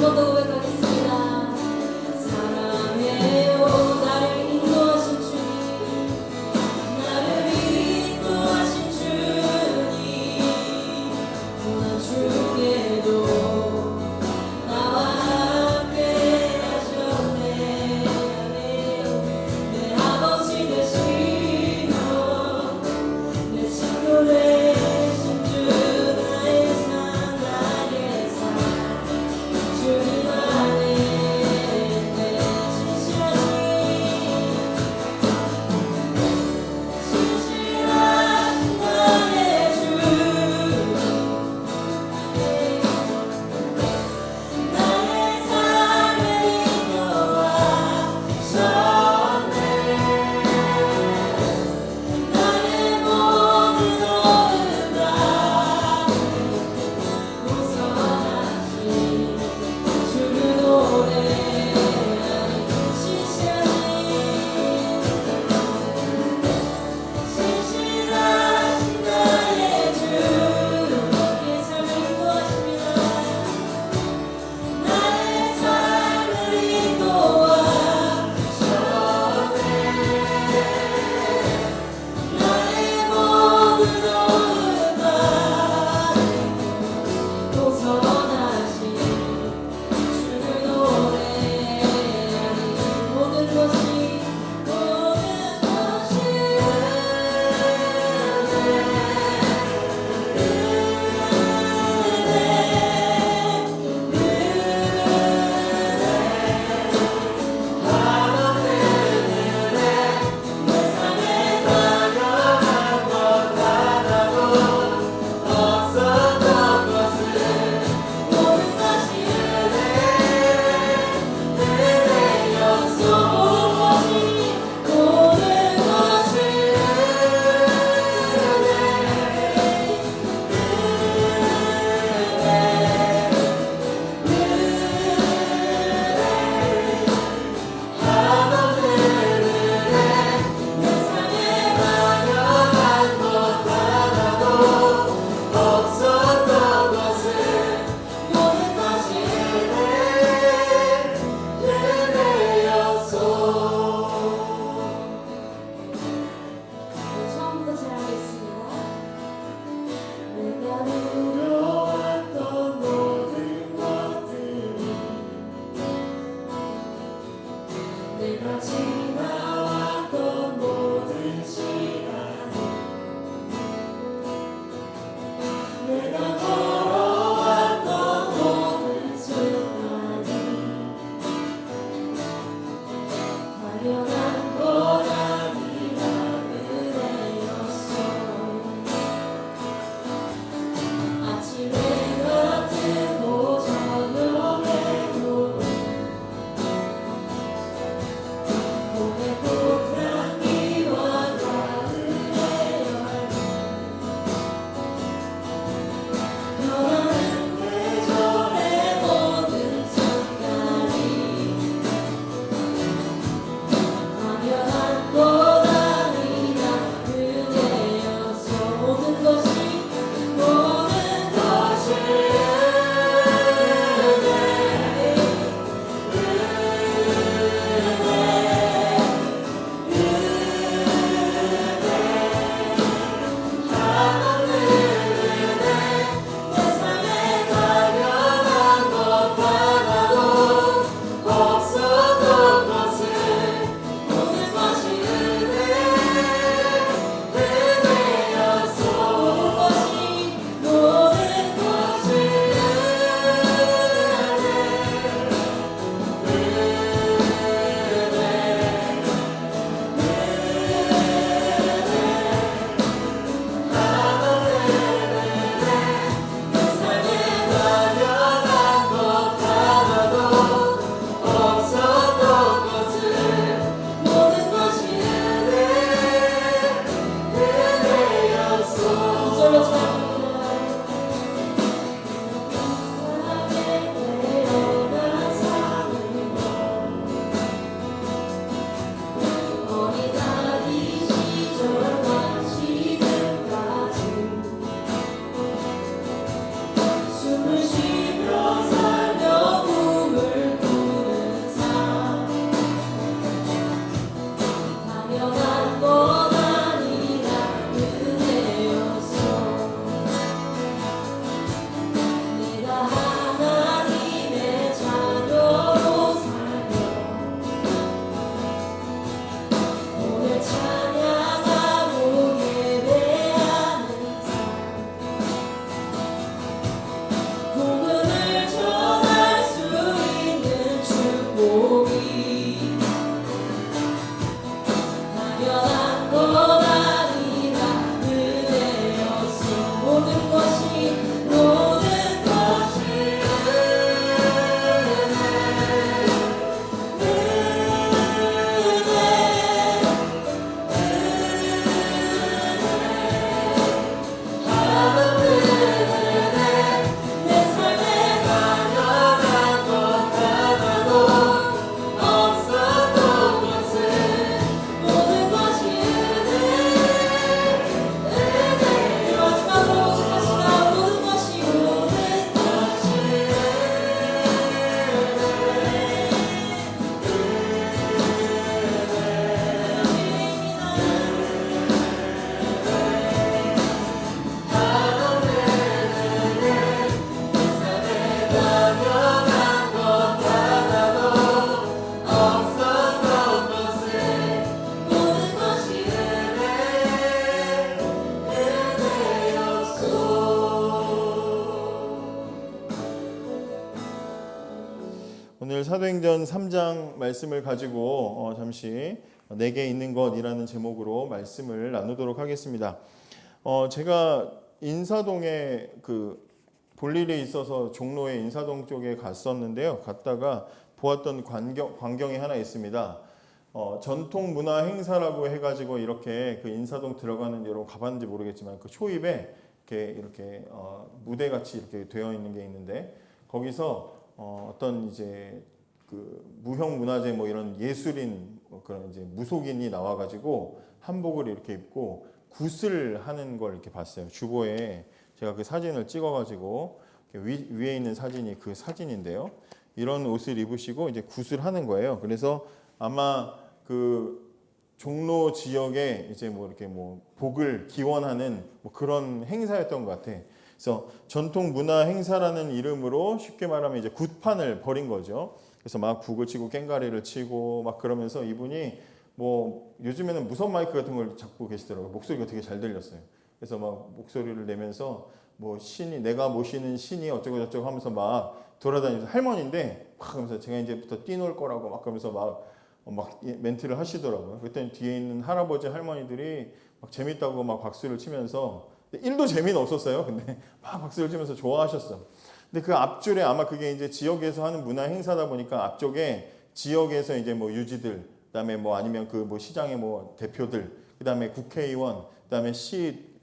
번 더 고백하겠습니다. 사랑해요 나를 인도하신 주님, 나를 인도하신 주님, 고난 중에도 나와 함께 하셨네. 내 아버지 되시고 내 친구 되신 주, 나의 산 나의 산 주님 오늘 사도행전 3장 말씀을 가지고 잠시 내게 있는 것이라는 제목으로 말씀을 나누도록 하겠습니다. 제가 인사동에 볼 일이 있어서 종로의 인사동 쪽에 갔었는데요. 갔다가 보았던 광경이 하나 있습니다. 전통 문화 행사라고 해가지고 이렇게 인사동 들어가는, 여러분 가봤는지 모르겠지만 그 초입에 이렇게 무대 같이 이렇게 되어 있는 게 있는데, 거기서 어떤 이제 무형 문화재 뭐 이런 예술인 그런 이제 무속인이 나와가지고 한복을 이렇게 입고 굿을 하는 걸 이렇게 봤어요. 주보에 제가 그 사진을 찍어가지고 위에 있는 사진이 그 사진인데요. 이런 옷을 입으시고 이제 굿을 하는 거예요. 그래서 아마 종로 지역에 이제 이렇게 복을 기원하는 그런 행사였던 것 같아. 그래서 전통 문화 행사라는 이름으로 쉽게 말하면 이제 굿판을 벌인 거죠. 그래서 막 북을 치고 꽹가리를 치고 막 그러면서 이분이 요즘에는 무선 마이크 같은 걸 잡고 계시더라고요. 목소리가 되게 잘 들렸어요. 그래서 막 목소리를 내면서 내가 모시는 신이 어쩌고 저쩌고 하면서 막 돌아다니면서, 할머니인데 막 하면서 제가 이제부터 뛰놀 거라고 막 그러면서 막 멘트를 하시더라고요. 그때 뒤에 있는 할아버지 할머니들이 막 재밌다고 막 박수를 치면서, 1도 재미는 없었어요. 근데 막 박수를 치면서 좋아하셨어. 근데 그 앞줄에 아마 그게 이제 지역에서 하는 문화 행사다 보니까 앞쪽에 지역에서 이제 유지들, 그다음에 아니면 시장의 대표들, 그다음에 국회의원, 그다음에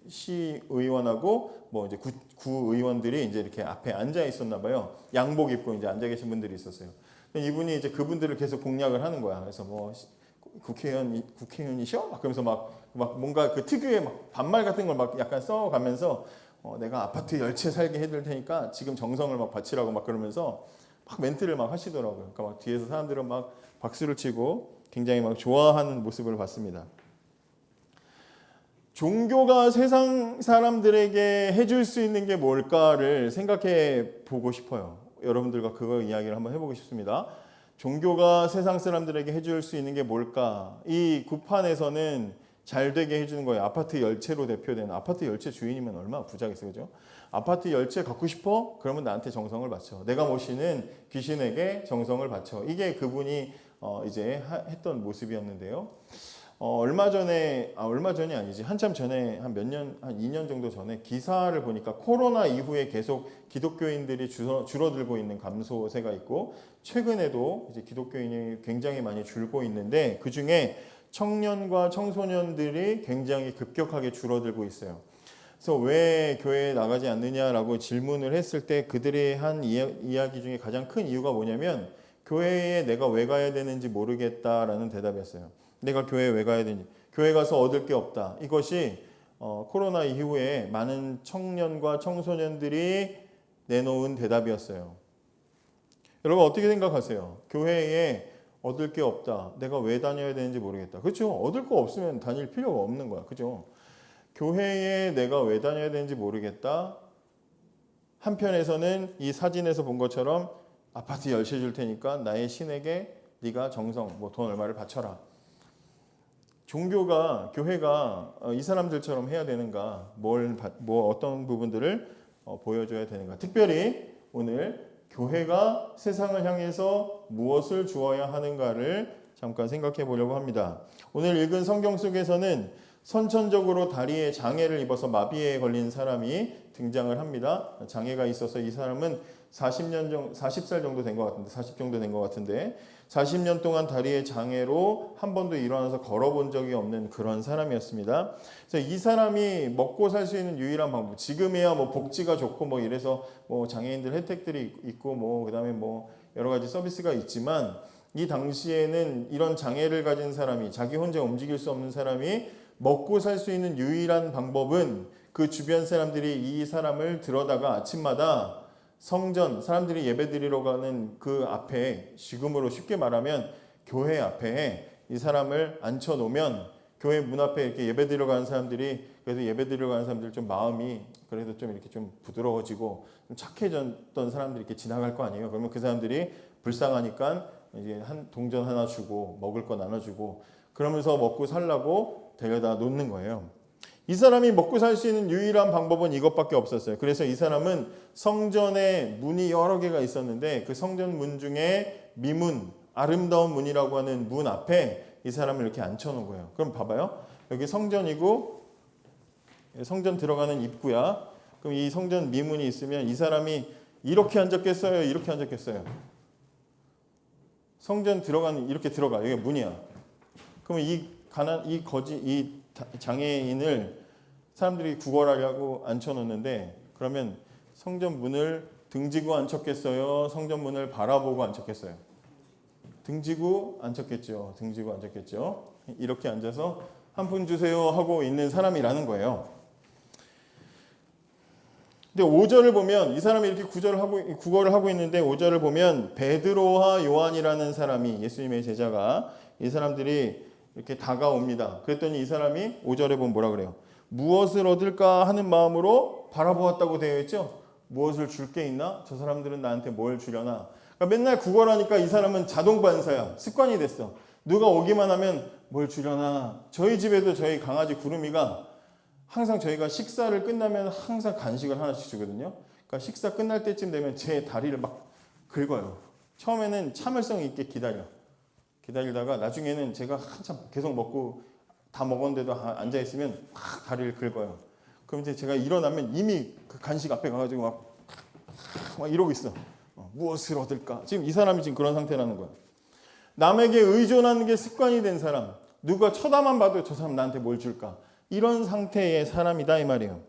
시의원하고 이제 구의원들이 이제 이렇게 앞에 앉아 있었나 봐요. 양복 입고 이제 앉아 계신 분들이 있었어요. 이분이 이제 그분들을 계속 공략을 하는 거야. 그래서 국회의원이셔? 막 그러면서 막 뭔가 특유의 반말 같은 걸 막 약간 써가면서 내가 아파트 열채 살게 해줄 테니까 지금 정성을 막 바치라고 막 그러면서 막 멘트를 막 하시더라고요. 그러니까 막 뒤에서 사람들은 막 박수를 치고 굉장히 막 좋아하는 모습을 봤습니다. 종교가 세상 사람들에게 해줄 수 있는 게 뭘까를 생각해 보고 싶어요. 여러분들과 그거 이야기를 한번 해보고 싶습니다. 종교가 세상 사람들에게 해줄 수 있는 게 뭘까? 이 굿판에서는 잘 되게 해주는 거예요. 아파트 열채로 대표되는, 아파트 열채 주인이면 얼마나 부자겠어요, 그죠? 아파트 열채 갖고 싶어? 그러면 나한테 정성을 바쳐. 내가 모시는 귀신에게 정성을 바쳐. 이게 그분이 이제 했던 모습이었는데요. 얼마 전이 아니지, 한참 전에 한 2년 정도 전에 기사를 보니까 코로나 이후에 계속 기독교인들이 줄어들고 있는 감소세가 있고, 최근에도 이제 기독교인이 굉장히 많이 줄고 있는데, 그 중에 청년과 청소년들이 굉장히 급격하게 줄어들고 있어요. 그래서 왜 교회에 나가지 않느냐라고 질문을 했을 때 그들이 한 이야기 중에 가장 큰 이유가 뭐냐면, 교회에 내가 왜 가야 되는지 모르겠다라는 대답이었어요. 내가 교회에 왜 가야 되는지, 교회 가서 얻을 게 없다. 이것이 코로나 이후에 많은 청년과 청소년들이 내놓은 대답이었어요. 여러분 어떻게 생각하세요? 교회에 얻을 게 없다. 내가 왜 다녀야 되는지 모르겠다. 그렇죠? 얻을 거 없으면 다닐 필요가 없는 거야. 그죠? 교회에 내가 왜 다녀야 되는지 모르겠다. 한편에서는 이 사진에서 본 것처럼 아파트 열쇠 줄 테니까 나의 신에게 네가 정성, 돈 얼마를 바쳐라. 교회가 이 사람들처럼 해야 되는가? 어떤 부분들을 보여줘야 되는가? 특별히 오늘 교회가 세상을 향해서 무엇을 주어야 하는가를 잠깐 생각해 보려고 합니다. 오늘 읽은 성경 속에서는 선천적으로 다리에 장애를 입어서 마비에 걸린 사람이 등장을 합니다. 장애가 있어서 이 사람은 40살 정도 된 것 같은데, 40 정도 된 것 같은데, 40년 동안 다리에 장애로 한 번도 일어나서 걸어본 적이 없는 그런 사람이었습니다. 그래서 이 사람이 먹고 살 수 있는 유일한 방법, 지금이야 복지가 좋고 이래서 장애인들 혜택들이 있고 그다음에 여러 가지 서비스가 있지만, 이 당시에는 이런 장애를 가진 사람이, 자기 혼자 움직일 수 없는 사람이 먹고 살 수 있는 유일한 방법은 그 주변 사람들이 이 사람을 들어다가 아침마다 성전, 사람들이 예배드리러 가는 그 앞에, 지금으로 쉽게 말하면 교회 앞에 이 사람을 앉혀놓으면 교회 문 앞에 이렇게 예배드리러 가는 사람들이, 그래도 예배드리러 가는 사람들 좀 마음이 그래도 좀 이렇게 좀 부드러워지고 좀 착해졌던 사람들이 이렇게 지나갈 거 아니에요. 그러면 그 사람들이 불쌍하니까 이제 동전 하나 주고 먹을 거 나눠주고 그러면서 먹고 살라고 데려다 놓는 거예요. 이 사람이 먹고 살 수 있는 유일한 방법은 이것밖에 없었어요. 그래서 이 사람은 성전에 문이 여러 개가 있었는데 그 성전 문 중에 미문, 아름다운 문이라고 하는 문 앞에 이 사람을 이렇게 앉혀놓은 거예요. 그럼 봐봐요. 여기 성전이고 성전 들어가는 입구야. 그럼 이 성전 미문이 있으면 이 사람이 이렇게 앉았겠어요? 이렇게 앉았겠어요? 성전 들어가는 이렇게 들어가. 여기 문이야. 그러면 이 장애인을 사람들이 구걸하려고 앉혀놓는데 그러면 성전 문을 등지고 앉혔겠어요? 성전 문을 바라보고 앉혔겠어요? 등지고 앉혔겠죠. 등지고 앉혔겠죠. 이렇게 앉아서 한 푼 주세요 하고 있는 사람이라는 거예요. 근데 5절을 보면 이 사람이 이렇게 구걸을 하고 있는데 5절을 보면 베드로와 요한이라는 사람이 예수님의 제자가 이 사람들이 이렇게 다가옵니다. 그랬더니 이 사람이 5절에 보면 뭐라 그래요? 무엇을 얻을까 하는 마음으로 바라보았다고 되어 있죠. 무엇을 줄 게 있나? 저 사람들은 나한테 뭘 주려나? 그러니까 맨날 구걸하니까 이 사람은 자동 반사야. 습관이 됐어. 누가 오기만 하면 뭘 주려나? 저희 집에도 저희 강아지 구름이가 항상 저희가 식사를 끝나면 항상 간식을 하나씩 주거든요. 그러니까 식사 끝날 때쯤 되면 제 다리를 막 긁어요. 처음에는 참을성 있게 기다리다가 나중에는 제가 한참 계속 먹고 다 먹었는데도 앉아있으면 막 다리를 긁어요. 그럼 이제 제가 일어나면 이미 그 간식 앞에 가가지고 막 이러고 있어. 무엇을 얻을까? 지금 이 사람이 지금 그런 상태라는 거야. 남에게 의존하는 게 습관이 된 사람. 누가 쳐다만 봐도 저 사람 나한테 뭘 줄까? 이런 상태의 사람이다 이 말이에요.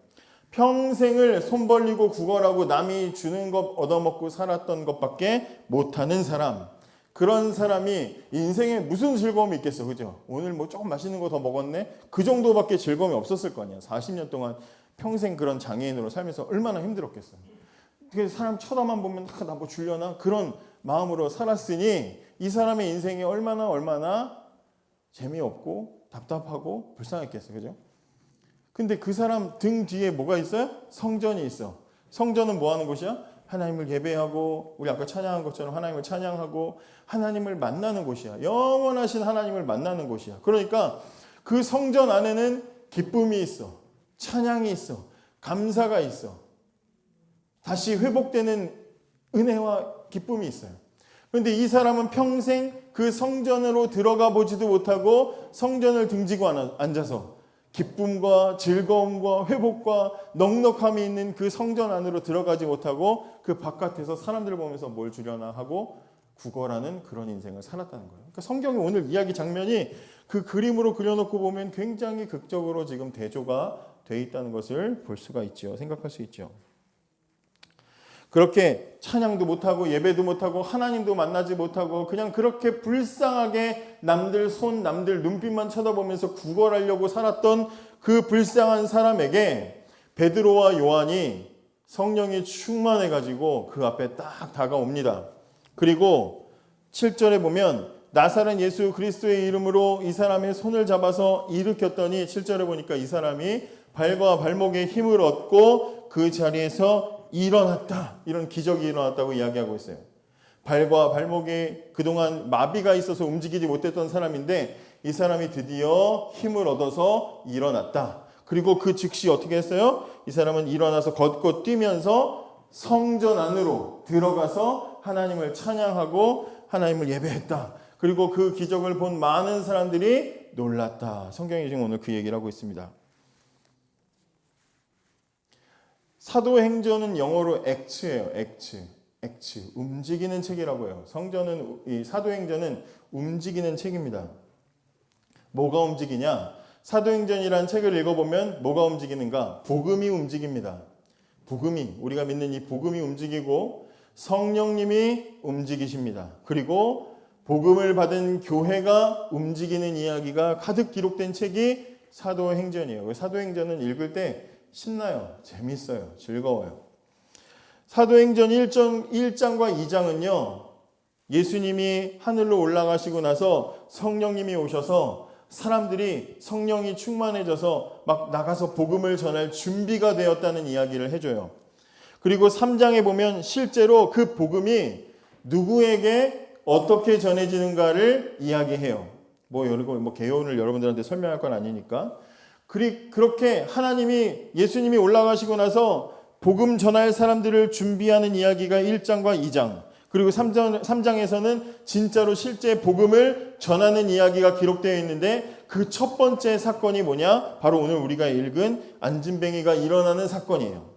평생을 손 벌리고 구걸하고 남이 주는 것 얻어먹고 살았던 것밖에 못하는 사람. 그런 사람이 인생에 무슨 즐거움이 있겠어, 그죠? 오늘 뭐 조금 맛있는 거 더 먹었네? 그 정도밖에 즐거움이 없었을 거 아니야. 40년 동안 평생 그런 장애인으로 살면서 얼마나 힘들었겠어. 그래서 사람 쳐다만 보면 나 뭐 주려나? 그런 마음으로 살았으니 이 사람의 인생이 얼마나 재미없고 답답하고 불쌍했겠어, 그죠? 근데 그 사람 등 뒤에 뭐가 있어요? 성전이 있어. 성전은 뭐 하는 곳이야? 하나님을 예배하고 우리 아까 찬양한 것처럼 하나님을 찬양하고 하나님을 만나는 곳이야. 영원하신 하나님을 만나는 곳이야. 그러니까 그 성전 안에는 기쁨이 있어. 찬양이 있어. 감사가 있어. 다시 회복되는 은혜와 기쁨이 있어요. 그런데 이 사람은 평생 그 성전으로 들어가 보지도 못하고 성전을 등지고 앉아서 기쁨과 즐거움과 회복과 넉넉함이 있는 그 성전 안으로 들어가지 못하고 그 바깥에서 사람들을 보면서 뭘 주려나 하고 구걸하는 그런 인생을 살았다는 거예요. 그러니까 성경이 오늘 이야기 장면이 그 그림으로 그려놓고 보면 굉장히 극적으로 지금 대조가 돼 있다는 것을 볼 수가 있죠. 생각할 수 있죠. 그렇게 찬양도 못하고 예배도 못하고 하나님도 만나지 못하고 그냥 그렇게 불쌍하게 남들 손 남들 눈빛만 쳐다보면서 구걸하려고 살았던 그 불쌍한 사람에게 베드로와 요한이 성령이 충만해가지고 그 앞에 딱 다가옵니다. 그리고 7절에 보면 나사렛 예수 그리스도의 이름으로 이 사람의 손을 잡아서 일으켰더니 7절에 보니까 이 사람이 발과 발목에 힘을 얻고 그 자리에서 일어났다. 이런 기적이 일어났다고 이야기하고 있어요. 발과 발목에 그동안 마비가 있어서 움직이지 못했던 사람인데 이 사람이 드디어 힘을 얻어서 일어났다. 그리고 그 즉시 어떻게 했어요? 이 사람은 일어나서 걷고 뛰면서 성전 안으로 들어가서 하나님을 찬양하고 하나님을 예배했다. 그리고 그 기적을 본 많은 사람들이 놀랐다. 성경이 지금 오늘 그 얘기를 하고 있습니다. 사도행전은 영어로 액츠예요. 액츠. 움직이는 책이라고 해요. 이 사도행전은 움직이는 책입니다. 뭐가 움직이냐? 사도행전이라는 책을 읽어보면 뭐가 움직이는가? 복음이 움직입니다. 우리가 믿는 이 복음이 움직이고 성령님이 움직이십니다. 그리고 복음을 받은 교회가 움직이는 이야기가 가득 기록된 책이 사도행전이에요. 사도행전은 읽을 때 신나요. 재밌어요. 즐거워요. 사도행전 1장과 2장은요. 예수님이 하늘로 올라가시고 나서 성령님이 오셔서 사람들이 성령이 충만해져서 막 나가서 복음을 전할 준비가 되었다는 이야기를 해줘요. 그리고 3장에 보면 실제로 그 복음이 누구에게 어떻게 전해지는가를 이야기해요. 뭐 개요를 여러분들한테 설명할 건 아니니까. 그렇게 하나님이 예수님이 올라가시고 나서 복음 전할 사람들을 준비하는 이야기가 1장과 2장, 그리고 3장에서는 진짜로 실제 복음을 전하는 이야기가 기록되어 있는데 그 첫 번째 사건이 뭐냐? 바로 오늘 우리가 읽은 안진뱅이가 일어나는 사건이에요.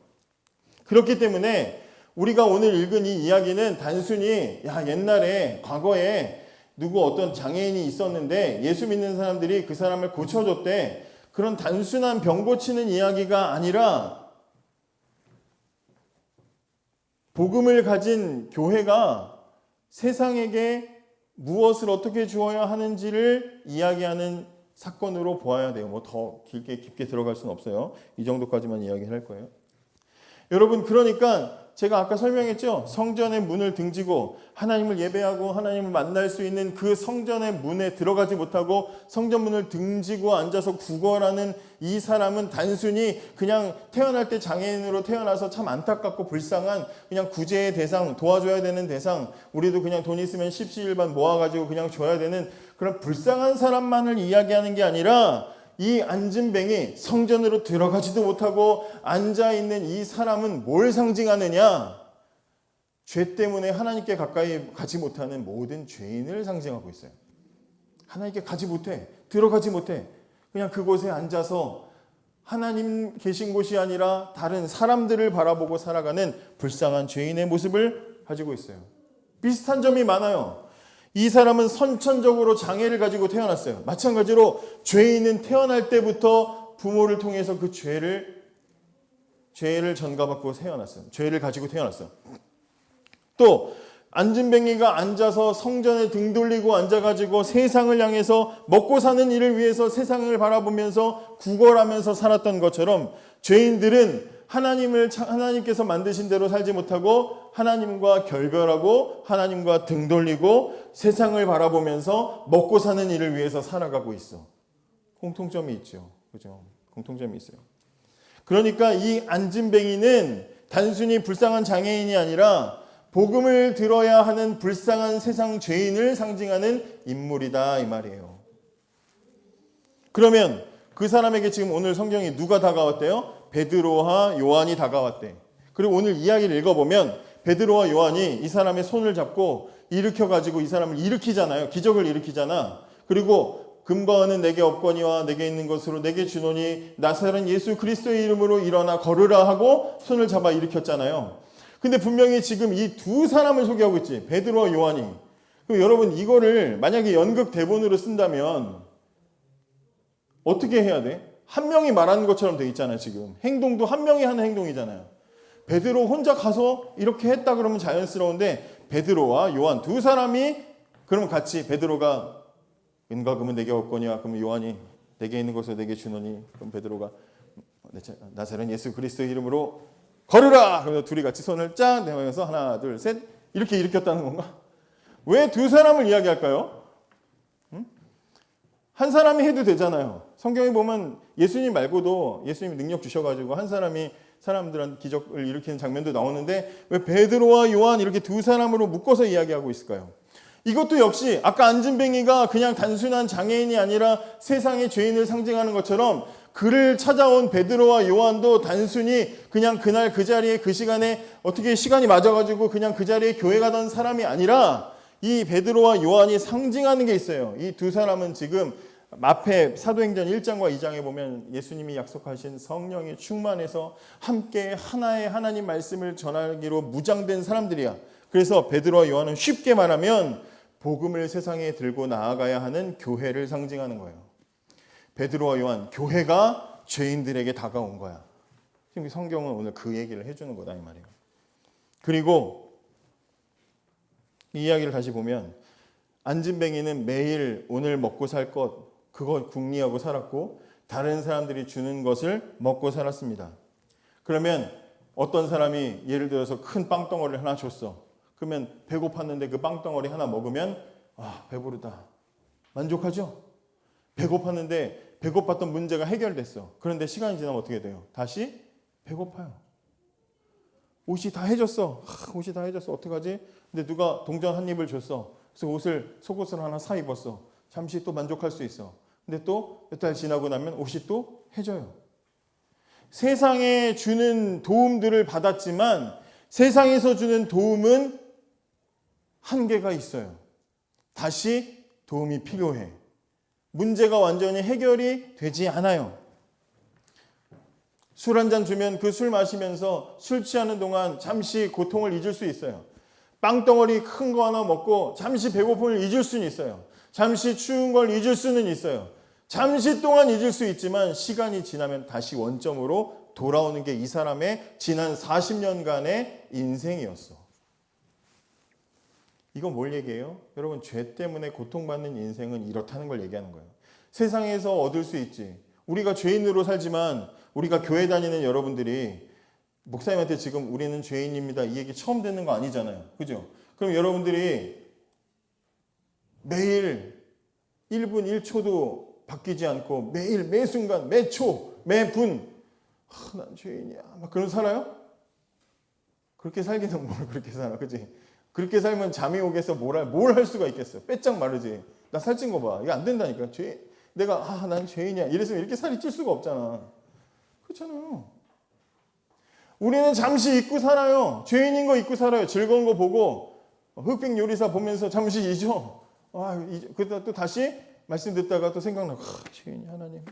그렇기 때문에 우리가 오늘 읽은 이 이야기는 단순히 옛날에 과거에 누구 어떤 장애인이 있었는데 예수 믿는 사람들이 그 사람을 고쳐줬대, 그런 단순한 병 고치는 이야기가 아니라 복음을 가진 교회가 세상에게 무엇을 어떻게 주어야 하는지를 이야기하는 사건으로 보아야 돼요. 뭐 더 깊게 들어갈 수는 없어요. 이 정도까지만 이야기할 거예요. 여러분, 그러니까 제가 아까 설명했죠. 성전의 문을 등지고 하나님을 예배하고 하나님을 만날 수 있는 그 성전의 문에 들어가지 못하고 성전 문을 등지고 앉아서 구걸하는 이 사람은 단순히 그냥 태어날 때 장애인으로 태어나서 참 안타깝고 불쌍한 그냥 구제의 대상, 도와줘야 되는 대상, 우리도 그냥 돈 있으면 십시일반 모아가지고 그냥 줘야 되는 그런 불쌍한 사람만을 이야기하는 게 아니라 이 안진뱅이, 성전으로 들어가지도 못하고 앉아있는 이 사람은 뭘 상징하느냐? 죄 때문에 하나님께 가까이 가지 못하는 모든 죄인을 상징하고 있어요. 하나님께 가지 못해, 들어가지 못해. 그냥 그곳에 앉아서 하나님 계신 곳이 아니라 다른 사람들을 바라보고 살아가는 불쌍한 죄인의 모습을 가지고 있어요. 비슷한 점이 많아요. 이 사람은 선천적으로 장애를 가지고 태어났어요. 마찬가지로 죄인은 태어날 때부터 부모를 통해서 그 죄를 전가받고 태어났어요. 죄를 가지고 태어났어요. 또 안진뱅이가 앉아서 성전에 등 돌리고 앉아가지고 세상을 향해서 먹고 사는 일을 위해서 세상을 바라보면서 구걸하면서 살았던 것처럼 죄인들은 하나님께서 만드신 대로 살지 못하고 하나님과 결별하고 하나님과 등 돌리고 세상을 바라보면서 먹고 사는 일을 위해서 살아가고 있어. 공통점이 있죠. 그죠? 공통점이 있어요. 그러니까 이 안진뱅이는 단순히 불쌍한 장애인이 아니라 복음을 들어야 하는 불쌍한 세상 죄인을 상징하는 인물이다, 이 말이에요. 그러면 그 사람에게 지금 오늘 성경이 누가 다가왔대요? 베드로와 요한이 다가왔대. 그리고 오늘 이야기를 읽어보면 베드로와 요한이 이 사람의 손을 잡고 일으켜가지고 이 사람을 일으키잖아요. 기적을 일으키잖아. 그리고 근거는 내게 없거니와 내게 있는 것으로 내게 주노니 나사렛 예수 그리스도의 이름으로 일어나 걸으라 하고 손을 잡아 일으켰잖아요. 근데 분명히 지금 이 두 사람을 소개하고 있지. 베드로와 요한이. 그럼 여러분, 이거를 만약에 연극 대본으로 쓴다면 어떻게 해야 돼? 한 명이 말하는 것처럼 돼 있잖아요. 지금 행동도 한 명이 하는 행동이잖아요. 베드로 혼자 가서 이렇게 했다 그러면 자연스러운데 베드로와 요한 두 사람이 그러면 같이, 베드로가 은과 금은 내게 없거니와 그러면 요한이 내게 있는 것을 내게 주노니, 그럼 베드로가 나사렛 예수 그리스도의 이름으로 걸으라! 그러면서 둘이 같이 손을 쫙 내밀면서 하나 둘 셋 이렇게 일으켰다는 건가? 왜 두 사람을 이야기할까요? 한 사람이 해도 되잖아요. 성경에 보면 예수님 말고도 예수님이 능력 주셔가지고 한 사람이 사람들한테 기적을 일으키는 장면도 나오는데 왜 베드로와 요한 이렇게 두 사람으로 묶어서 이야기하고 있을까요? 이것도 역시 아까 안진뱅이가 그냥 단순한 장애인이 아니라 세상의 죄인을 상징하는 것처럼 그를 찾아온 베드로와 요한도 단순히 그냥 그날 그 자리에 그 시간에 어떻게 시간이 맞아가지고 그냥 그 자리에 교회 가던 사람이 아니라 이 베드로와 요한이 상징하는 게 있어요. 이 두 사람은 지금 앞에 사도행전 1장과 2장에 보면 예수님이 약속하신 성령이 충만해서 함께 하나의 하나님 말씀을 전하기로 무장된 사람들이야. 그래서 베드로와 요한은 쉽게 말하면 복음을 세상에 들고 나아가야 하는 교회를 상징하는 거예요. 베드로와 요한, 교회가 죄인들에게 다가온 거야. 지금 성경은 오늘 그 얘기를 해주는 거다, 이 말이에요. 그리고 이 이야기를 다시 보면 안진뱅이는 매일 오늘 먹고 살 것, 그걸 궁리하고 살았고 다른 사람들이 주는 것을 먹고 살았습니다. 그러면 어떤 사람이 예를 들어서 큰 빵덩어리를 하나 줬어. 그러면 배고팠는데 그 빵덩어리 하나 먹으면 배부르다. 만족하죠? 배고팠는데 배고팠던 문제가 해결됐어. 그런데 시간이 지나면 어떻게 돼요? 다시 배고파요. 옷이 다 해졌어. 옷이 다 해졌어. 어떡하지? 근데 누가 동전 한 입을 줬어. 그래서 속옷을 하나 사 입었어. 잠시 또 만족할 수 있어. 근데 또 몇 달 지나고 나면 옷이 또 해져요. 세상에 주는 도움들을 받았지만 세상에서 주는 도움은 한계가 있어요. 다시 도움이 필요해. 문제가 완전히 해결이 되지 않아요. 술 한 잔 주면 그 술 마시면서 술 취하는 동안 잠시 고통을 잊을 수 있어요. 빵덩어리 큰 거 하나 먹고 잠시 배고픔을 잊을 수는 있어요. 잠시 추운 걸 잊을 수는 있어요. 잠시 동안 잊을 수 있지만 시간이 지나면 다시 원점으로 돌아오는 게 이 사람의 지난 40년간의 인생이었어. 이건 뭘 얘기해요? 여러분, 죄 때문에 고통받는 인생은 이렇다는 걸 얘기하는 거예요. 세상에서 얻을 수 있지. 우리가 죄인으로 살지만 우리가 교회 다니는 여러분들이 목사님한테 지금 우리는 죄인입니다 이 얘기 처음 듣는 거 아니잖아요. 그죠? 그럼 여러분들이 매일 1분 1초도 바뀌지 않고 매일 매 순간 매 초 매 분 난 죄인이야 막 그런 살아요? 그렇게 살기는 뭘 그렇게 살아. 그지? 그렇게 살면 잠이 오겠어. 뭘 할 수가 있겠어. 빼짝 마르지. 나 살찐 거 봐. 이거 안 된다니까. 내가 난 죄인이야 이랬으면 이렇게 살이 찔 수가 없잖아. 그렇잖아요. 우리는 잠시 잊고 살아요. 죄인인 거 잊고 살아요. 즐거운 거 보고 흑백 요리사 보면서 잠시 잊어. 그러다 또 다시 말씀 듣다가 또 생각나고 죄인이 하나님.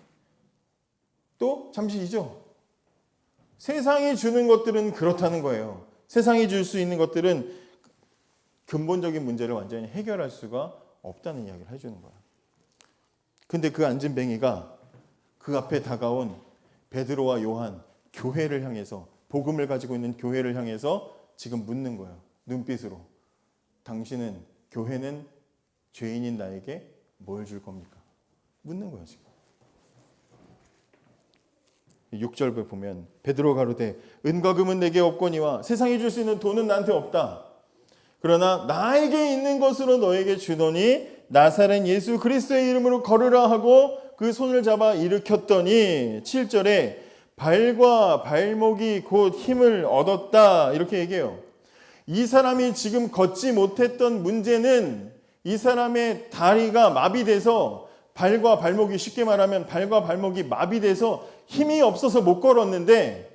또 잠시 잊어. 세상이 주는 것들은 그렇다는 거예요. 세상이 줄 수 있는 것들은 근본적인 문제를 완전히 해결할 수가 없다는 이야기를 해주는 거야. 근데 그 안진뱅이가 그 앞에 다가온 베드로와 요한, 교회를 향해서, 복음을 가지고 있는 교회를 향해서 지금 묻는 거예요. 눈빛으로. 당신은, 교회는 죄인인 나에게 뭘 줄 겁니까? 묻는 거예요, 지금. 6절에 보면 베드로 가로되 은과 금은 내게 없거니와 세상이 줄 수 있는 돈은 나한테 없다. 그러나 나에게 있는 것으로 너에게 주노니 나사렛 예수 그리스도의 이름으로 걸으라 하고 그 손을 잡아 일으켰더니 7절에 발과 발목이 곧 힘을 얻었다 이렇게 얘기해요. 이 사람이 지금 걷지 못했던 문제는 이 사람의 다리가 마비돼서 발과 발목이 쉽게 말하면 발과 발목이 마비돼서 힘이 없어서 못 걸었는데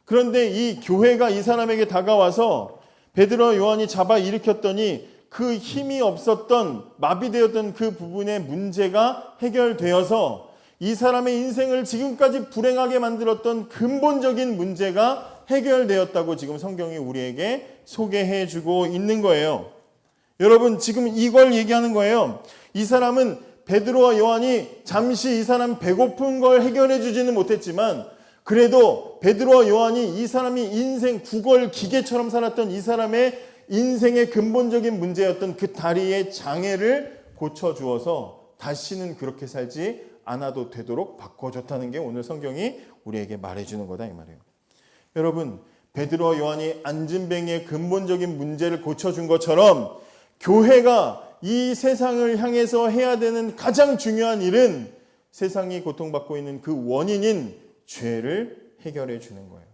그런데 이 교회가 이 사람에게 다가와서 베드로와 요한이 잡아 일으켰더니 그 힘이 없었던 마비되었던 그 부분의 문제가 해결되어서 이 사람의 인생을 지금까지 불행하게 만들었던 근본적인 문제가 해결되었다고 지금 성경이 우리에게 소개해 주고 있는 거예요. 여러분 지금 이걸 얘기하는 거예요. 이 사람은 베드로와 요한이 잠시 이 사람 배고픈 걸 해결해 주지는 못했지만 그래도 베드로와 요한이 이 사람이 인생 구걸 기계처럼 살았던 이 사람의 인생의 근본적인 문제였던 그 다리의 장애를 고쳐주어서 다시는 그렇게 살지 않아도 되도록 바꿔줬다는 게 오늘 성경이 우리에게 말해주는 거다 이 말이에요. 여러분 베드로와 요한이 안진뱅이의 근본적인 문제를 고쳐준 것처럼 교회가 이 세상을 향해서 해야 되는 가장 중요한 일은 세상이 고통받고 있는 그 원인인 죄를 해결해 주는 거예요.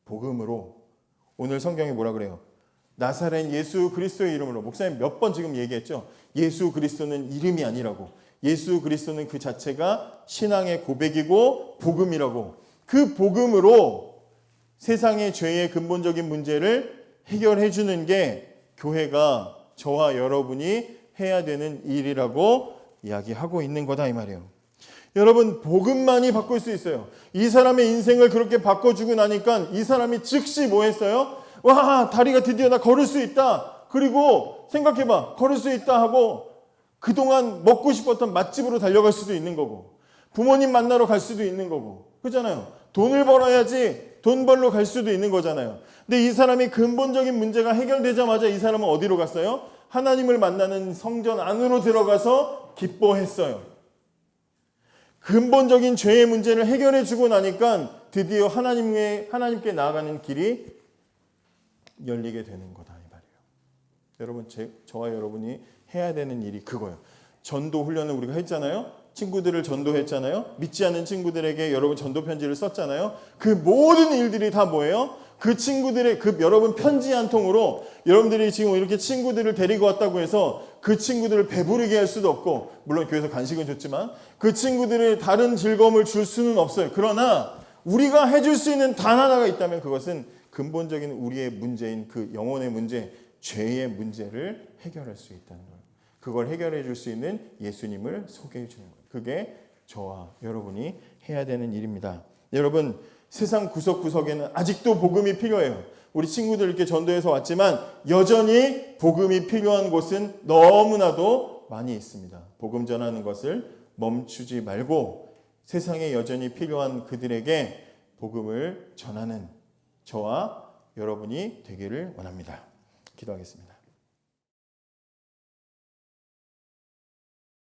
복음으로. 오늘 성경이 뭐라 그래요? 나사렛 예수 그리스도의 이름으로. 목사님 몇 번 지금 얘기했죠? 예수 그리스도는 이름이 아니라고. 예수 그리스도는 그 자체가 신앙의 고백이고 복음이라고. 그 복음으로 세상의 죄의 근본적인 문제를 해결해 주는 게 교회가 저와 여러분이 해야 되는 일이라고 이야기하고 있는 거다 이 말이에요. 여러분 복음만이 바꿀 수 있어요. 이 사람의 인생을 그렇게 바꿔주고 나니까 이 사람이 즉시 뭐 했어요? 와 다리가 드디어 나 걸을 수 있다. 그리고 생각해봐 걸을 수 있다 하고 그동안 먹고 싶었던 맛집으로 달려갈 수도 있는 거고 부모님 만나러 갈 수도 있는 거고 그렇잖아요. 돈을 벌어야지 돈 벌러 갈 수도 있는 거잖아요. 근데 이 사람이 근본적인 문제가 해결되자마자 이 사람은 어디로 갔어요? 하나님을 만나는 성전 안으로 들어가서 기뻐했어요. 근본적인 죄의 문제를 해결해 주고 나니까 드디어 하나님께 나아가는 길이 열리게 되는 거다 이 말이에요. 여러분 저와 여러분이 해야 되는 일이 그거예요. 전도 훈련을 우리가 했잖아요. 친구들을 전도했잖아요. 믿지 않는 친구들에게 여러분 전도 편지를 썼잖아요. 그 모든 일들이 다 뭐예요? 그 친구들의 여러분 편지 한 통으로 여러분들이 지금 이렇게 친구들을 데리고 왔다고 해서 그 친구들을 배부르게 할 수도 없고, 물론 교회에서 간식은 줬지만 그 친구들의 다른 즐거움을 줄 수는 없어요. 그러나 우리가 해줄 수 있는 단 하나가 있다면 그것은 근본적인 우리의 문제인 그 영혼의 문제, 죄의 문제를 해결할 수 있다는 거예요. 그걸 해결해 줄 수 있는 예수님을 소개해 주는 거예요. 그게 저와 여러분이 해야 되는 일입니다. 여러분, 세상 구석구석에는 아직도 복음이 필요해요. 우리 친구들 이렇게 전도해서 왔지만 여전히 복음이 필요한 곳은 너무나도 많이 있습니다. 복음 전하는 것을 멈추지 말고 세상에 여전히 필요한 그들에게 복음을 전하는 저와 여러분이 되기를 원합니다. 기도하겠습니다.